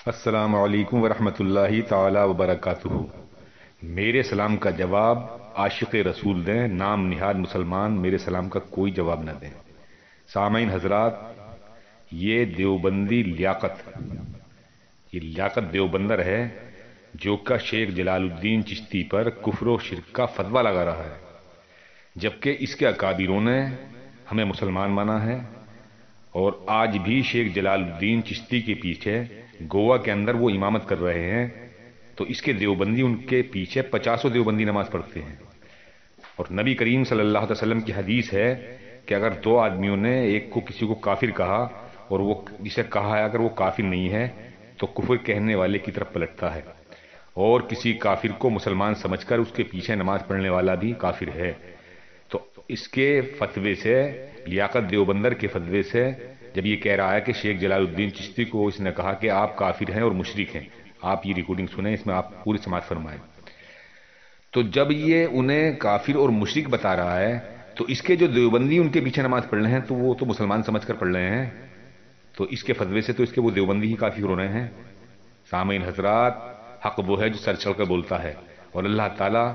अस्सलामु अलैकुम वरहमतुल्लाहि ताला वबरकातुहू। मेरे सलाम का जवाब आशिक़ रसूल दें, नाम निहाद मुसलमान मेरे सलाम का कोई जवाब न दें। सामईन हजरात, ये देवबंदी लियाकत, ये लियाकत देवबंदर है जो का शेख जलालुद्दीन चिश्ती पर कुफ्र व शिर्क का फतवा लगा रहा है, जबकि इसके अकाबिरों ने हमें मुसलमान माना है। और आज भी शेख जलालुद्दीन चिश्ती के पीछे गोवा के अंदर वो इमामत कर रहे हैं, तो इसके देवबंदी उनके पीछे 50 देवबंदी नमाज पढ़ते हैं। और नबी करीम सल्लल्लाहु अलैहि वसल्लम की हदीस है कि अगर दो आदमियों ने एक को किसी को काफिर कहा और वो जिसे कहा है अगर वो काफिर नहीं है तो कुफर कहने वाले की तरफ पलटता है, और किसी काफिर को मुसलमान समझकर उसके पीछे नमाज पढ़ने वाला भी काफिर है। तो इसके फतवे से, लियाकत देवबंदर के फतवे से, जब ये कह रहा है कि शेख जलालुद्दीन चिश्ती को इसने कहा कि आप काफिर हैं और मुशरिक हैं, आप ये रिकॉर्डिंग सुने, इसमें आप पूरी समाज फरमाएं। तो जब ये उन्हें काफिर और मुशरिक बता रहा है तो इसके जो देवबंदी उनके पीछे नमाज पढ़ रहे हैं तो वो तो मुसलमान समझकर पढ़ रहे हैं, तो इसके फतवे से तो इसके वो देवबंदी ही काफिर हो रहे हैं। सामईन हजरात, हक वो है जो सर चढ़कर बोलता है, और अल्लाह ताला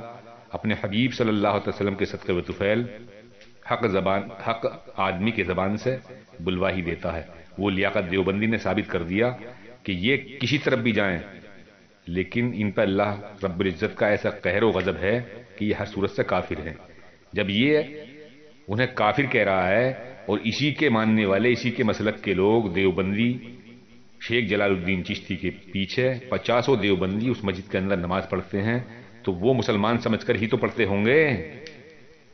अपने हबीब सल्लल्लाहु अलैहि वसल्लम के सदक़े व तुफैल हक आदमी के जबान से बुलवा ही देता है। वो लियाकत देवबंदी ने साबित कर दिया कि ये किसी तरफ भी जाएं, लेकिन इन पर अल्लाह रब्बुल इज्जत का ऐसा कहर व गजब है कि ये हर सूरत से काफिर हैं। जब ये उन्हें काफिर कह रहा है और इसी के मानने वाले, इसी के मसलक के लोग देवबंदी शेख जलालुद्दीन चिश्ती के पीछे 50 देवबंदी उस मस्जिद के अंदर नमाज पढ़ते हैं, तो वो मुसलमान समझकर ही तो पढ़ते होंगे।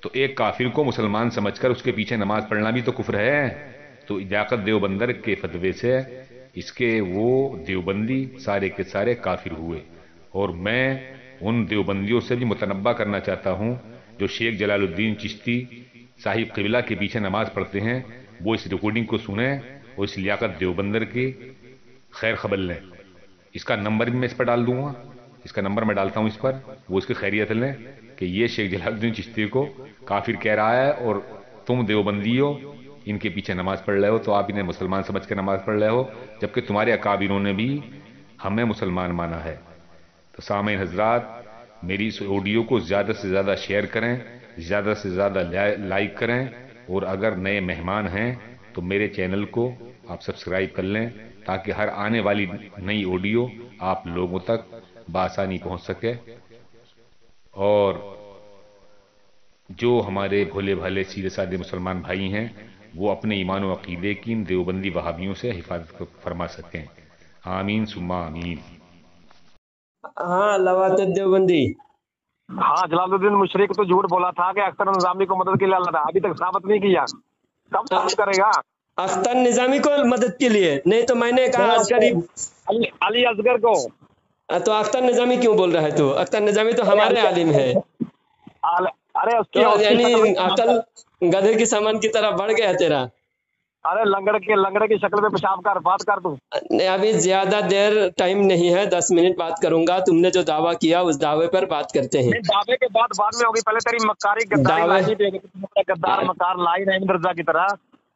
तो एक काफिर को मुसलमान समझकर उसके पीछे नमाज पढ़ना भी तो कुफ्र है। तो लियाकत देवबंदर के फतवे से इसके वो देवबंदी सारे के सारे काफिर हुए। और मैं उन देवबंदियों से भी मुतनब्बा करना चाहता हूं जो शेख जलालुद्दीन चिश्ती साहिब किबला के पीछे नमाज पढ़ते हैं, वो इस रिकॉर्डिंग को सुने और इस लियाकत देवबंदर की खैर खबर लें। इसका नंबर भी मैं इस पर डाल दूंगा, इसका नंबर मैं डालता हूं इस पर, वो इसकी खैरियत लें कि ये शेख जलालुद्दीन चिश्ती को काफिर कह रहा है और तुम देवबंदियों इनके पीछे नमाज पढ़ रहे हो, तो आप इन्हें मुसलमान समझ कर नमाज पढ़ रहे हो, जबकि तुम्हारे अकाबिरों ने भी हमें मुसलमान माना है। तो सामईन हजरात, मेरी इस ऑडियो को ज्यादा से ज्यादा शेयर करें, ज्यादा से ज्यादा लाइक करें, और अगर नए मेहमान हैं तो मेरे चैनल को आप सब्सक्राइब कर लें, ताकि हर आने वाली नई ऑडियो आप लोगों तक बआसानी पहुंच सके। और जो हमारे भोले भाले सीधे साधे मुसलमान भाई हैं वो अपने ईमान व अकीदे की इन देवबंदी वहाबियों से हिफाजत फरमा सकें। आमीन सुम्मा आमीन। हाँ, लवात देवबंदी। हाँ, जलालुद्दीन मुशरिक तो झूठ बोला था कि अख्तर निजामी को मदद के लिए अल्लाह, अभी तक साबित नहीं किया, कब साबित करेगा? अख्तर निजामी को मदद के लिए नहीं, तो मैंने कहा अस्करी अली असगर को। तो अख्तर निजामी क्यों बोल रहा है? तो अख्तर निजामी तो हमारे आलिम है। अरे उसकी तो यानी अकल गधे की सामान की तरह बढ़ गया तेरा। अरे लंगड़े की शक्ल में पेशाब कर, बात कर तू। अभी ज्यादा देर टाइम नहीं है, 10 मिनट बात करूंगा। तुमने जो दावा किया उस दावे पर बात करते हैं। दावे के बाद में होगी, पहले तेरी मक्कारी गद्दार मकार लाई रहीम रजा की तरह।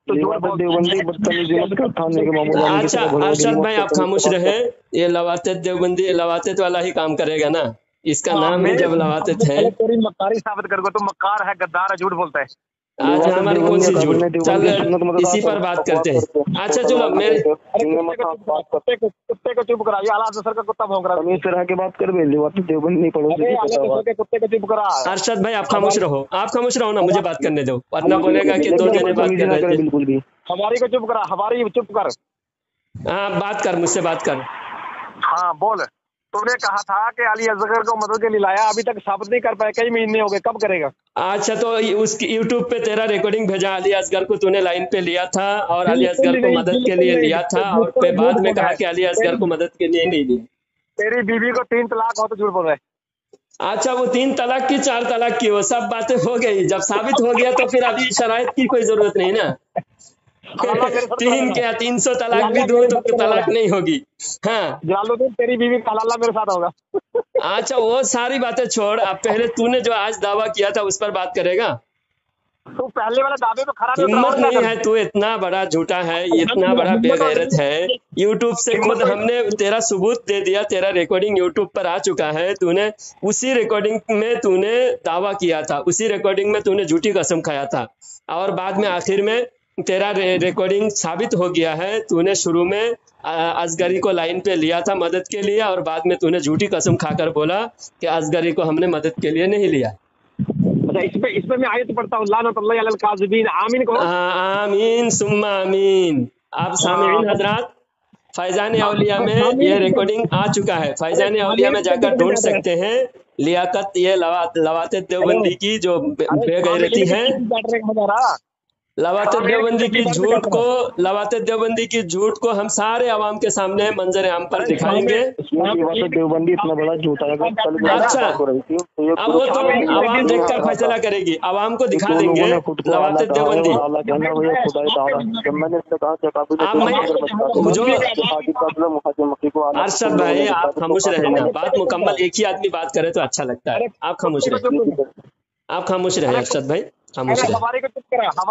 तो अच्छा अरशद भाई, आप खामोश रहे। ये लवातत देवबंदी लवातत वाला ही काम करेगा ना, इसका नाम ही जब लवातत है। तेरी मक्कारी साबित करोगे, तो मक्कार है, गद्दार है, झूठ बोलता है। आज हमारी कौन सी झूठ? चल इसी पर बात करते हैं। अच्छा चलो, मेरे कुत्ते को चुप करा, ये आला सर का कुत्ता भौंक रहा है। इस तरह की बात कर बेली बात देवबंद नहीं पड़ोसी कुत्ते को चुप करा। अरशद भाई, आप खामोश रहो, आप खामोश रहो ना, मुझे बात करने दो, वरना बोलेगा कि दो जने बात कर रहे थे। बिल्कुल भी हमारी को चुप करा, हमारी चुप कर। हाँ, बात कर, मुझसे बात कर। हाँ बोल। तूने कहा था कि अली असगर को मदद के लिए लाया, अभी तक साबित नहीं कर पाया, कई महीने हो गए, कब करेगा? अच्छा, तो उसकी यूट्यूब पे तेरा रिकॉर्डिंग भेजा, अली असगर को तूने लाइन पे लिया था और अली असगर को मदद के लिए लिया था, और फिर बाद में कहा कि अली असगर को मदद के लिए नहीं लिया। तेरी बीवी को 3 तलाक हो तो झूठ बोल रहा है। अच्छा, वो 3 तलाक की 4 तलाक की, वो सब बातें हो गई, जब साबित हो गया तो फिर अभी शराइत की कोई जरूरत नहीं ना। 3 क्या 300 तलाक भी दूं तो तलाक नहीं होगी। हाँ जलालुद्दीन, तेरी बीवी का हलाला मेरे साथ होगा। अच्छा, वो सारी बातें छोड़, अब पहले तूने जो आज दावा किया था उस पर बात करेगा। तू पहले वाले दावे पे खड़ा नहीं हिम्मत उतरा, और नहीं क्या है, तू इतना बड़ा झूठा है, इतना बड़ा बेगैरत है। यूट्यूब से खुद हमने तेरा सबूत दे दिया, तेरा रिकॉर्डिंग यूट्यूब पर आ चुका है। तूने उसी रिकॉर्डिंग में तूने दावा किया था, उसी रिकॉर्डिंग में तूने झूठी कसम खाया था, और बाद में आखिर में तेरा रिकॉर्डिंग साबित हो गया है। तूने शुरू में असगरी को लाइन पे लिया था मदद के लिए, और बाद में तूने झूठी कसम खाकर बोला कि असगरी को हमने मदद के लिए नहीं लिया। अच्छा, इसमें मैं आयत पढ़ता हूँ, लानतुल्लाहि अलल काज़िबीन, आमीन कहो। आमीन सुम्मा आमीन। आप सामिईन हजरात, फैजान औलिया में ये रिकॉर्डिंग आ चुका है, फैजान औलिया में जाकर ढूंढ सकते हैं। लियाकत ये लवाते देवबंदी की जो बेगैरती है, लवाते देवबंदी की झूठ को, लवाते देवबंदी की झूठ को हम सारे आवाम के सामने मंजर आम पर दिखाएंगे। देवबंदी इतना बड़ा झूठा है। अच्छा, अब वो तो आवाम देखकर फैसला करेगी, आवाम को दिखा देंगे लवाते देवबंदी। जो अरशद भाई, आप खामोश रहे ना, बात मुकम्मल एक ही आदमी बात करे तो अच्छा लगता है। आप खामोश रहे, आप खामोश रहे अरशद भाई, खामोश रहे।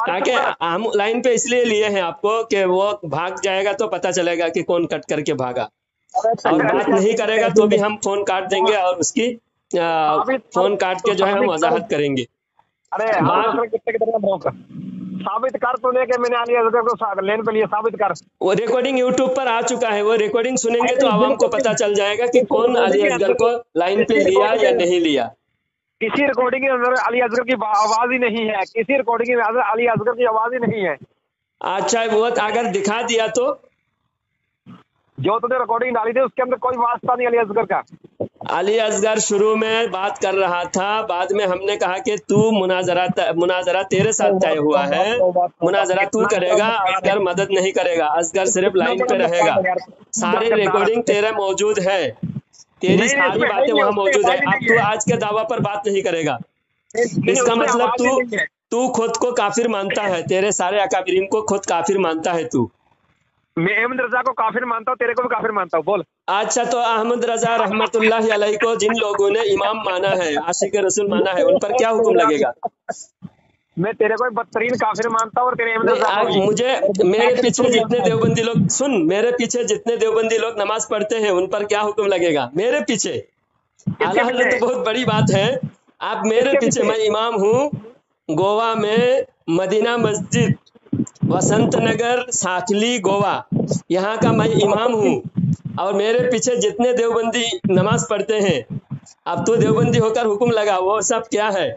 ताकि हम लाइन पे इसलिए लिए हैं आपको कि वो भाग जाएगा तो पता चलेगा कि कौन कट करके भागा, और बात नहीं करेगा तो भी हम फोन काट देंगे और उसकी फोन काट के जो है हम वजाहत करेंगे। अरे साबित कर तूने कि मैंने अली असगर को लेन पे लिया, साबित कर। वो रिकॉर्डिंग यूट्यूब पर आ चुका है, वो रिकॉर्डिंग सुनेंगे तो आवाम को पता चल जाएगा कि कौन अली असगर को लाइन पे लिया या नहीं लिया। किसी रिकॉर्डिंग के अंदर अली असगर की आवाज ही नहीं है, किसी रिकॉर्डिंग में अली असगर की आवाज ही नहीं है। अच्छा, वो अगर दिखा दिया तो जो तूने रिकॉर्डिंग डाली थी उसके अंदर कोई वास्ता नहीं अली असगर का। अली असगर शुरू में बात कर रहा था, बाद में हमने कहा कि तू मुनाजरा तेरे साथ तय हुआ है, मुनाजरा तू करेगा, असगर मदद नहीं करेगा, असगर सिर्फ लाइन पे रहेगा। सारे रिकॉर्डिंग तेरे मौजूद है, तेरी सारी बातें वहाँ मौजूद है। अब तू आज के दावा पर बात नहीं करेगा, इसका मतलब तू खुद को काफिर मानता है, तेरे सारे अकाबिरीन को खुद काफिर मानता है तू। मैं अहमद रजा को काफिर मानता हूँ, तेरे को भी काफिर मानता हूँ, बोल। अच्छा, तो अहमद रजा रहमतुल्लाहि अलैहि को जिन लोगों ने इमाम माना है, आशिक रसूल माना है, उन पर क्या हुक्म लगेगा? मैं तेरे को बदतरीन काफिर मानता हूँ और तेरे अहमद रजा को। मुझे मेरे पीछे जितने देवबंदी लोग, सुन, मेरे पीछे जितने देवबंदी लोग नमाज पढ़ते हैं उन पर क्या हुक्म लगेगा? मेरे पीछे अल्लाह ने तो बहुत बड़ी बात है, आप मेरे पीछे, मैं इमाम हूँ गोवा में, मदीना मस्जिद, वसंत नगर, साखली, गोवा, यहाँ का मैं इमाम हूँ, और मेरे पीछे जितने देवबंदी नमाज पढ़ते हैं। अब तो देवबंदी होकर हुक्म लगा, वो सब क्या है?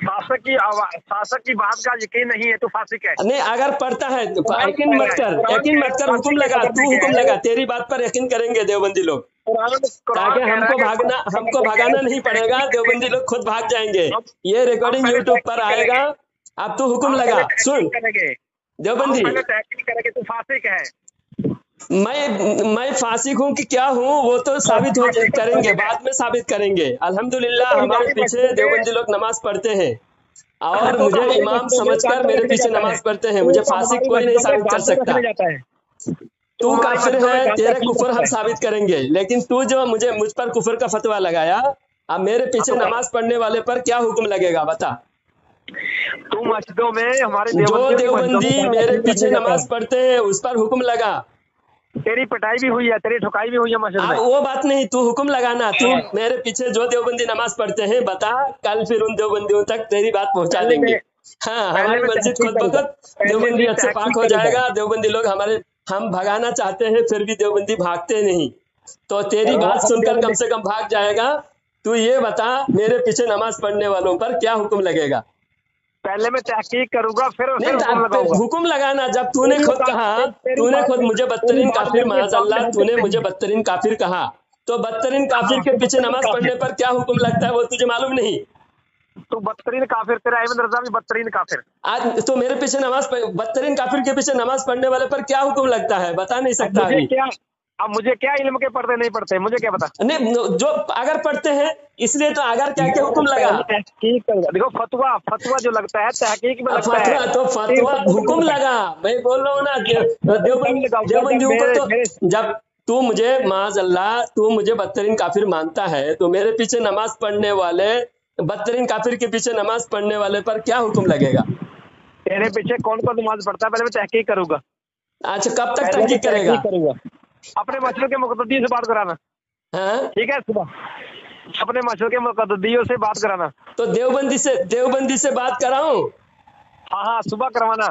शासक की बात का यकीन नहीं है, तू फासिक है। नहीं, अगर पढ़ता है यकीन मत कर, हुक्म लगा, तू हुक्म लगा, तेरी बात पर यकीन करेंगे देवबंदी लोग, ताकि हमको भगाना नहीं पड़ेगा, देवबंदी लोग खुद भाग जाएंगे। ये रिकॉर्डिंग यूट्यूब पर आएगा, अब तू हुक्म लगा। सुन देवबंदी, तू फासिक है। मैं फासिक हूँ कि क्या हूँ वो तो साबित हो करेंगे, बाद में साबित करेंगे। अल्हम्दुलिल्लाह हमारे पीछे देवबंदी लोग नमाज पढ़ते हैं, और मुझे इमाम समझकर मेरे पीछे नमाज पढ़ते हैं, मुझे फासिक कोई नहीं साबित कर सकता। तू काफिर है, तेरे कुफर हम साबित करेंगे, लेकिन तू जो मुझ पर कुफर का फतवा लगाया, अब मेरे पीछे नमाज पढ़ने वाले पर क्या हुक्म लगेगा बता? तू मस्जिदों में हमारे जो देवबंदी मेरे पीछे नमाज पढ़ते हैं उस पर हुक्म लगा। तेरी पिटाई भी हुई है, तेरी ठुकाई भी हुई है मस्जिद में। वो बात नहीं, तू हुक्म लगाना, तू मेरे पीछे जो देवबंदी नमाज पढ़ते हैं बता, कल फिर उन देवबंदियों तक तेरी बात पहुंचा देंगे। हाँ, हमारी मस्जिद खुद बखुद देवबंदी से पाक हो जाएगा। देवबंदी लोग हम भगाना चाहते हैं, फिर भी देवबंदी भागते नहीं, तो तेरी बात सुनकर कम से कम भाग जाएगा। तू ये बता, मेरे पीछे नमाज पढ़ने वालों पर क्या हुक्म लगेगा? पहले मैं तहकीक करूंगा, फिर हुक्म लगाना। जब तूने खुद कहा, तूने खुद मुझे बदतरीन काफिर, माज़अल्लाह तूने मुझे बदतरीन काफिर कहा, तो बदतरीन काफिर के पीछे नमाज पढ़ने पर क्या हुक्म लगता है वो तुझे मालूम नहीं? तो बदतरीन काफिर, तेरा अहमद रजा भी बदतरीन काफिर। आज तो मेरे पीछे बदतरीन काफिर के पीछे नमाज पढ़ने वाले पर क्या हुक्म लगता है बता नहीं सकता अभी। अब मुझे क्या इल्म के पढ़ते नहीं पढ़ते, मुझे क्या पता? नहीं, जो अगर पढ़ते हैं इसलिए तो अगर क्या क्या हुक्म लगा। देखो फतवा जो लगता है तहकीक में लगता है, तो फतवा हुक्म लगा। मैं बोल रहा हूँ ना, देवबंदियों को तो जब तू मुझे माज़अल्लाह तू मुझे बदतरीन काफिर मानता है, तो मेरे पीछे नमाज पढ़ने वाले बदतरीन काफिर के पीछे नमाज पढ़ने वाले पर क्या हुक्म लगेगा? तेरे पीछे कौन कौन नमाज पढ़ता है, पहले मैं तहकीक करूंगा। अच्छा, कब तक तहकीक करेगा? अपने मशहूर के मुक़द्दी से बात कराना, हाँ? ठीक है? सुबह अपने मशहूर के मुक़द्दियों से बात कराना। तो देवबंदी से बात कराऊं? हाँ हाँ, सुबह करवाना।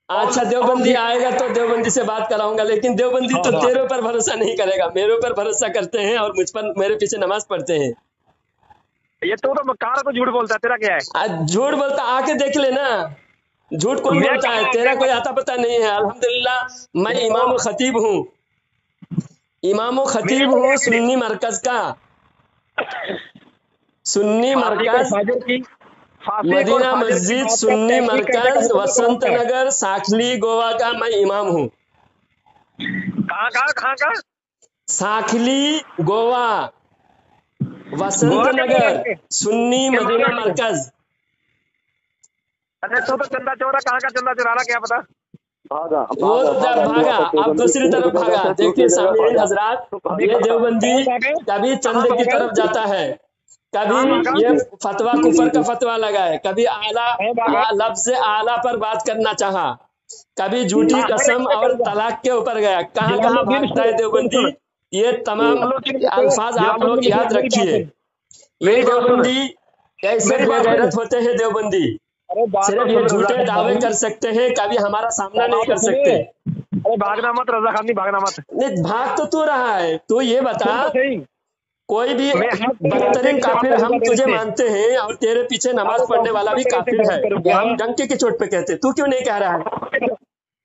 अच्छा, देवबंदी आएगा तो देवबंदी से बात कराऊंगा, लेकिन देवबंदी तो हाँ। तेरे ऊपर भरोसा नहीं करेगा, मेरे ऊपर भरोसा करते हैं और मुझ पर मेरे पीछे नमाज पढ़ते हैं। ये तो मक्कार को झूठ बोलता है, तेरा क्या है? आज झूठ बोलता, आके देख लेना। झूठ कौन मैं बोलता है? तेरा कोई आता पता नहीं है। अल्हम्दुलिल्लाह, मैं इमाम खतीब हूँ, इमाम खतीब हूँ सुन्नी मरकज का, सुन्नी मरकज मदीना मस्जिद सुन्नी मरकज वसंत नगर साखली गोवा का मैं इमाम हूँ। कहाँ का? साखली गोवा वसंत नगर सुन्नी मदीना मरकज। अरे तू तो चंदा चोरा, कहाँ का चंदा चोरा रहा, क्या पता? वो जब भागा, अब दूसरी तरफ भागा। देखिए सामीन हजरात, ये देवबंदी कभी चंदे की तरफ जाता है, कभी ये फतवा कुफर का फतवा लगाए, कभी आला लफ्ज आला पर बात करना चाहा, कभी झूठी कसम और तलाक के ऊपर गया। कहाँ कहाँ भागता है देवबंदी, ये तमाम अल्फाज आप लोग याद रखिए। ये देवबंदी ऐसे बेगैरत होते हैं देवबंदी, सिर्फ ये झूठे दावे कर सकते हैं, कभी हमारा सामना नहीं कर सकते। अरे भागना मत रजा खान, नहीं भागना मत। नहीं, भाग तो तू रहा है। तू ये बता, कोई भी बदतरीन काफिर हम तुझे मानते हैं और तेरे पीछे नमाज पढ़ने वाला भी काफिर है, ये हम डंके की चोट पे कहते, तू क्यों नहीं कह रहा है?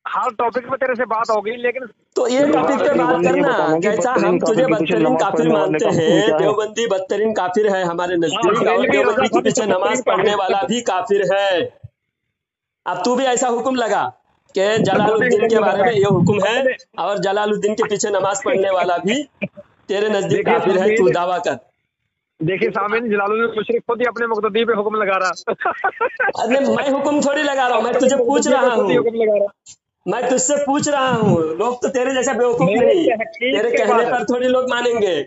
हर टॉपिक पे तेरे से बात होगी, लेकिन तो ये टॉपिक पे बात करना, कैसा हम तुझे बदतरीन काफिर मानते हैं। देवबंदी बदतरीन काफिर है हमारे नजदीक, और देवबंदी के पीछे नमाज पढ़ने वाला भी काफिर है। अब तू भी ऐसा हुक्म लगा कि जलालुद्दीन के बारे में ये हुक्म है और जलालुद्दीन के पीछे नमाज पढ़ने वाला भी तेरे नजदीक काफिर है, तू दावा कर। देखिए सामीन, जलालुद्दीन मुशरिक खुद ही अपने मुक़द्दी पे हुक्म लगा रहा। अरे मैं हुक्म थोड़ी लगा रहा हूँ, मैं तुझे पूछ रहा हूँ, मैं तुझसे पूछ रहा हूँ। लोग तो तेरे जैसा बेवकूफ नहीं, तेरे कहने पर थोड़ी लोग मानेंगे।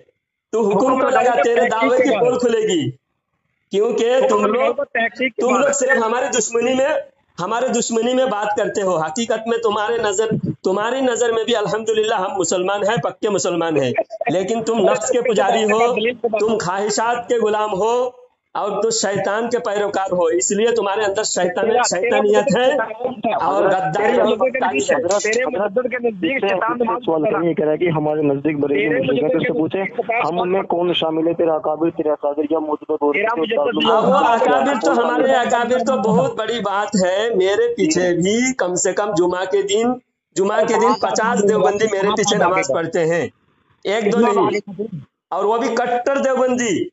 तू हुक्म तो लगा, तेरे दावे की पोल खुलेगी, क्योंकि तुम लोग सिर्फ हमारे दुश्मनी में बात करते हो। हकीकत में तुम्हारी नजर में भी अल्हम्दुलिल्लाह हम मुसलमान हैं, पक्के मुसलमान हैं, लेकिन तुम नफ्स के पुजारी हो, तुम ख्वाहिशात के गुलाम हो और तो शैतान के पैरोकार हो, इसलिए तुम्हारे अंदर शैतानियत है और गद्दारी और बदकारी है। तेरे मुक़द्दस के नजदीक शैतान सवाल ये कह रहा है कि हमारे नजदीक बड़े मुशरिक हैं, तो उससे पूछे हम उनमें कौन शामिल है? तेरा अकाबिर, तेरा अकाबिर क्या मौजूद वो अकाबिर तो हमारे अकाबिर तो बहुत बड़ी बात है। मेरे पीछे भी कम से कम जुमा के दिन 50 देवबंदी मेरे पीछे नमाज पढ़ते हैं, एक दो नहीं, और वो भी कट्टर देवबंदी।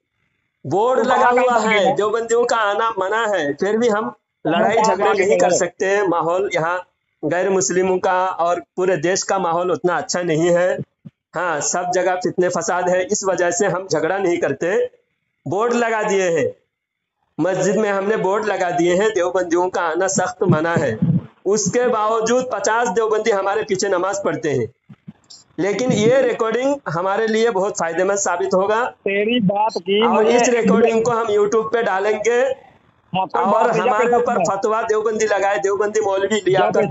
बोर्ड लगा हुआ है, देवबंदियों का आना मना है, फिर भी हम लड़ाई झगड़े नहीं कर सकते। माहौल यहाँ गैर मुस्लिमों का और पूरे देश का माहौल उतना अच्छा नहीं है। हाँ, सब जगह फितने फसाद है, इस वजह से हम झगड़ा नहीं करते। बोर्ड लगा दिए हैं मस्जिद में, हमने बोर्ड लगा दिए हैं, देवबंदियों का आना सख्त मना है। उसके बावजूद 50 देवबंदी हमारे पीछे नमाज पढ़ते हैं, लेकिन ये रिकॉर्डिंग हमारे लिए बहुत फायदेमंद साबित होगा। तेरी बात की, और इस रिकॉर्डिंग को हम यूट्यूब पे डालेंगे और हमारे ऊपर फतवा देवबंदी लगाए, देवबंदी मौलवी लियाकत,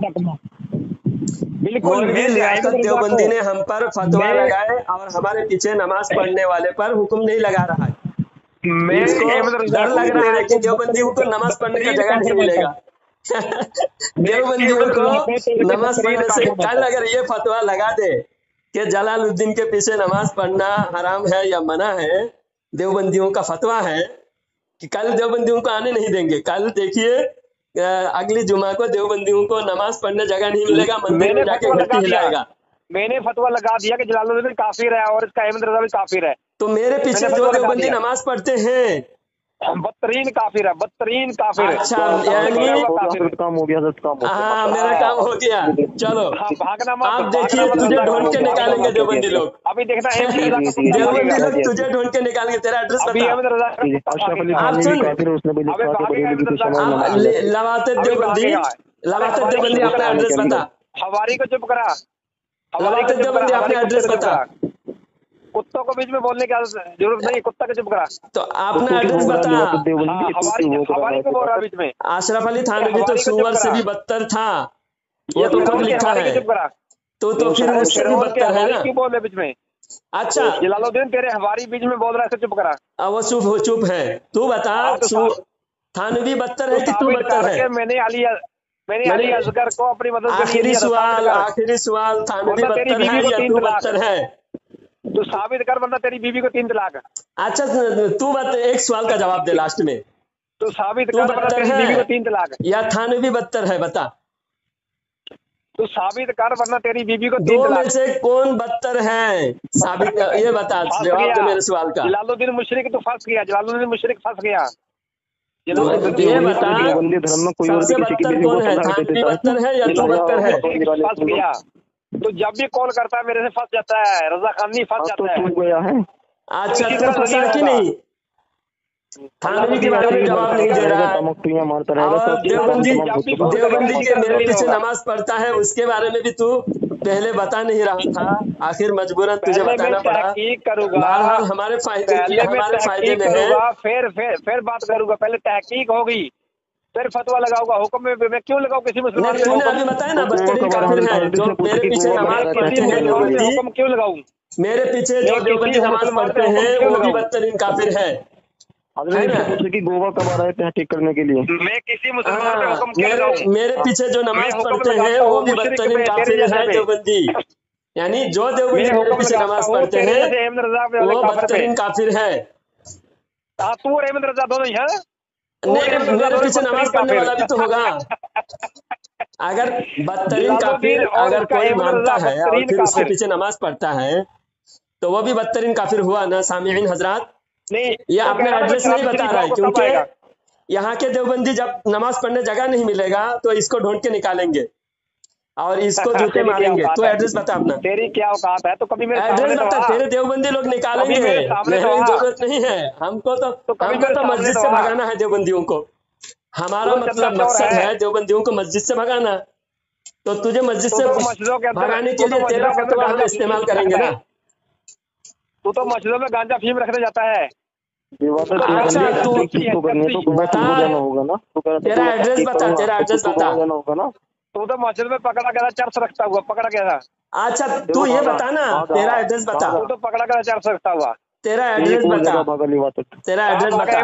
मौलवी लियाकत देवबंदी ने हम पर फतवा लगाए और हमारे पीछे नमाज पढ़ने वाले पर हुक्म नहीं लगा रहा है। इसको डर लग रहा है कि देवबंदियों को नमाज पढ़ने का जगह नहीं मिलेगा। देवबंदियों को नमाज पढ़ने से कल अगर ये फतवा लगा दे कि जलालुद्दीन के पीछे नमाज पढ़ना हराम है या मना है, देवबंदियों का फतवा है कि कल देवबंदियों को आने नहीं देंगे। कल देखिए अगली जुमा को देवबंदियों को नमाज पढ़ने जगह नहीं मिलेगा, मंदिर में जाके घंटी हिलाएगा। मैंने फतवा लगा दिया कि जलालुद्दीन काफिर है और इसका अहमद रजा भी काफिर है। तो मेरे पीछे जो देवबंदी नमाज पढ़ते हैं बदतरीन काफिर है, बदतरीन काफिर है। अच्छा, यानी काम हो गया, हाँ, मेरा काम हो गया। चलो भागना मत, आप देखिए, तुझे ढूंढ के निकालेंगे देवबंदी लोग। अभी देखना देवबंदी लोग तुझे ढूंढ के निकालेंगे। तेरा एड्रेस बता। आप सुन, लवाते देवबंदी अपना एड्रेस बता। हवारी को चुप करा, लवाते देवबंदी अपना एड्रेस बता। कुत्तों को बीच में बोलने की जरूरत नहीं, कुत्ता के चुप करा। तो अपना एड्रेस बता। हमारी को बोल रहा बीच में। अशरफ अली थानवी तो सुअर से भी बदतर था, वो तो खुद लिखा है। तो फिर उससे भी बदतर है ना। क्यों बोल रहे बीच में? अच्छा जलालुद्दीन तेरे हमारी बीच में बोल रहा है, चुप करा। अब वो चुप है। तू बता थानवी बदतर है कि तू बदतर है? मैंने अली असगर को अपनी मदद के लिए आखिरी सवाल थानवी बदतर है या तू बदतर है? तू साबित कर, वरना तेरी बीवी को 3 तलाक। अच्छा तू एक सवाल का जवाब दे लास्ट में। तू साबित कर, वरना तेरी बीवी को 3 तलाक। या थानवी बदतर है, बता। तू साबित कर, वरना तेरी बीवी को 3 दो तलाक। में से कौन बदतर है साबित कर, ये बता। जवाब दे मेरे सवाल का। जलालुद्दीन मुशरिक तो फंस गया, जलालुद्दीन मुशरिक फंस गया। ये बता सबसे बदतर कौन है, थानवी बदतर है या तू बदतर है? फंस गया। तो जब भी कॉल करता है मेरे से फंस जाता है, रजा खानी फंस जाता है। अच्छा तू फंसा कि नहीं? थानवी के बारे में जवाब नहीं दे रहा है। और देवबंदी के मेरे पीछे नमाज पढ़ता है, उसके बारे में भी तू पहले बता नहीं रहा था, आखिर मजबूरन तुझे बताना पड़ा। बहरहाल हमारे फायदे में है। फिर बात करूंगा। पहले तहकीक होगी, फिर फतवा लगाऊंगा। हुक्म में मैं क्यों लगाऊं किसी मुसलमान? तूने अभी बताया ना बदतरीन काफिर है जो मेरे पीछे नमाज पढ़ते हैं देवबंदी। हुक्म क्यों लगाऊं? मेरे पीछे जो देवबंदी नमाज पढ़ते हैं वो भी बदतरीन काफिर है कि गोवा कब आ रहा है तहकीक करने के लिए? मैं किसी मुसलमान पे हुक्म क्यों लगाऊं? मेरे पीछे जो नमाज पढ़ते हैं वो भी बदतरीन काफिर है देवबंदी। यानी जो देवबंदी मेरे पीछे नमाज पढ़ते हैं वो बदतरीन काफिर है। तू और अहमद रजा दोनों ही है। मेरे पीछे नमाज पढ़ने वाला भी तो होगा। अगर बदतरीन काफिर अगर कोई मानता है और फिर उसके पीछे नमाज पढ़ता है तो वो भी बदतरीन काफिर हुआ ना सामीईन हजरात? नहीं, ये अपना एड्रेस नहीं बता रहा है, क्योंकि यहाँ के देवबंदी जब नमाज पढ़ने जगह नहीं मिलेगा तो इसको ढूंढ के निकालेंगे और इसको जूते मारेंगे। तो एड्रेस बता अपना। तेरी क्या औकात है? तो कभी मेरे एड्रेस बता। तेरे देवबंदी लोग निकालेंगे, मेरी जरूरत नहीं है। हमको तो मस्जिद से भगाना है देवबंदियों को। हमारा मतलब मकसद है देवबंदियों को मस्जिद से भगाना। तो तुझे मस्जिद से भगाने के लिए तेरा फतवा हम इस्तेमाल करेंगे ना। तू तो मस्जिदों में गांजा फीम रखने जाता है। अच्छा तू बता, तेरा एड्रेस बता, तेरा एड्रेस बता। तू तो मस्जिद में पकड़ा गया चर्च रखता हुआ, पकड़ा गया था। अच्छा तू ये बता ना, तेरा एड्रेस बता। तू तो पकड़ा गया चर्च रखता हुआ। तेरा एड्रेस बता, तेरा एड्रेस बता।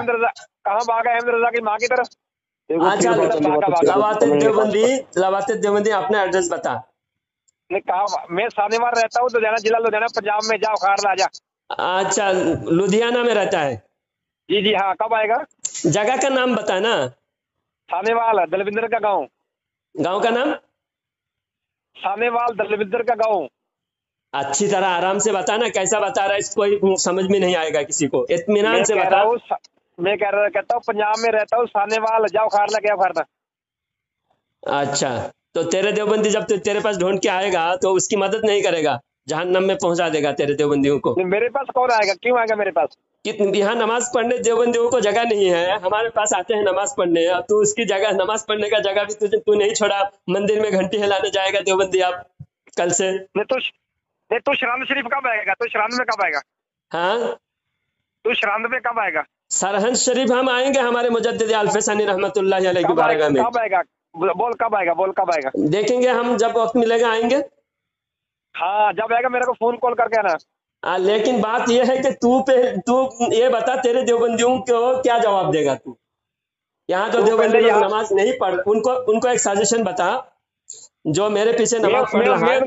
कहाँ भागा अहमद रजा की माँ की तरफ? अच्छा लवाते देवबंदी अपना एड्रेस बता। नहीं कहा, मैं सानेवार रहता हूँ, लुधियाना जिला, लुधियाना पंजाब में। जाओ खार ला जा। अच्छा लुधियाना में रहता है? जी हाँ। कब आएगा? जगह का नाम बता ना। सानेवाल, दलविंदर का गाँव। गांव का नाम? सानेवाल, दलविंदर का गाँव। अच्छी तरह आराम से बताना, कैसा बता रहा है कोई समझ में नहीं आएगा किसी को, इत्मीनान से बता। मैं कहता हूँ पंजाब में रहता हूँ, सानेवाल। जाओ खारला, क्या खारना। अच्छा तो तेरे देवबंदी जब तेरे पास ढूंढ के आएगा तो उसकी मदद नहीं करेगा, जहन्नम में पहुंचा देगा तेरे देवबंदियों को। मेरे पास कौन आएगा? क्यों आएगा मेरे पास? यहाँ नमाज पढ़ने देवबंदियों को जगह नहीं है, हमारे पास आते हैं नमाज पढ़ने। अब तू उसकी जगह, नमाज पढ़ने का जगह भी तू नहीं छोड़ा। मंदिर में घंटी हिलाने जाएगा देवबंदी आप कल से। तू शरान शरीफ कब आएगा? तू शरान में कब आएगा? हाँ तू शरान में कब आएगा? सरहंज शरीफ हम आएंगे हमारे मुजद्दिद अल्फसानी रहमतुल्लाह अलैहि की बारगाह में। कब आएगा? बोल कब आएगा? बोल कब आएगा? देखेंगे हम, जब वक्त मिलेगा आएंगे। हाँ जब आएगा मेरे को फोन कॉल करके आना। लेकिन बात यह है कि तू ये बता, तेरे देवबंदियों को क्या जवाब देगा तू? यहाँ तो देवबंदी लोग नमाज नहीं पढ़, उनको एक सजेशन बता जो मेरे पीछे नमाज पढ़ रहा है।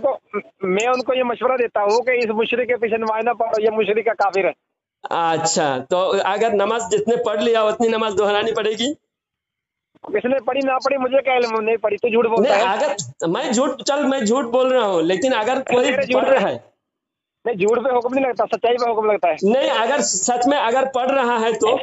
मैं उनको ये मशवरा देता हूँ कि इस मुशरिक के पीछे नमाज ना पढ़ो, ये मुशरिक का काफिर है। अच्छा तो अगर नमाज जितने पढ़ लिया उतनी नमाज दोहरानी पड़ेगी? किसने पढ़ी ना पढ़ी मुझे क्या इल्म? नहीं पढ़ी तो झूठ बोलता है। अगर मैं झूठ बोल रहा हूँ, लेकिन अगर कोई पढ़ रहा है। नहीं झूठ पे हुक्म नहीं लगता, सच्चाई पे हुक्म लगता है। नहीं अगर सच में अगर पढ़ रहा है तो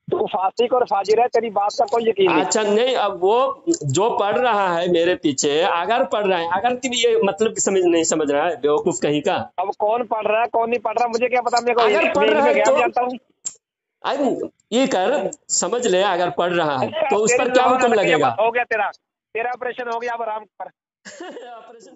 तू फासिक और फाजिर है, तेरी बात का कोई यकीन नहीं। अच्छा नहीं, अब वो जो पढ़ रहा है मेरे पीछे, अगर पढ़ रहा है, अगर कि ये मतलब नहीं समझ रहा है, बेवकूफ कहीं का। अब कौन पढ़ रहा है कौन नहीं पढ़ रहा मुझे क्या पता? मेरे को अगर पढ़ रहा है तो जानता हूँ। ये कर समझ ले, अगर पढ़ रहा है तो उस पर क्या हुक्म लगेगा? हो गया तेरा ऑपरेशन हो गया, अब आराम कर। ऑपरेशन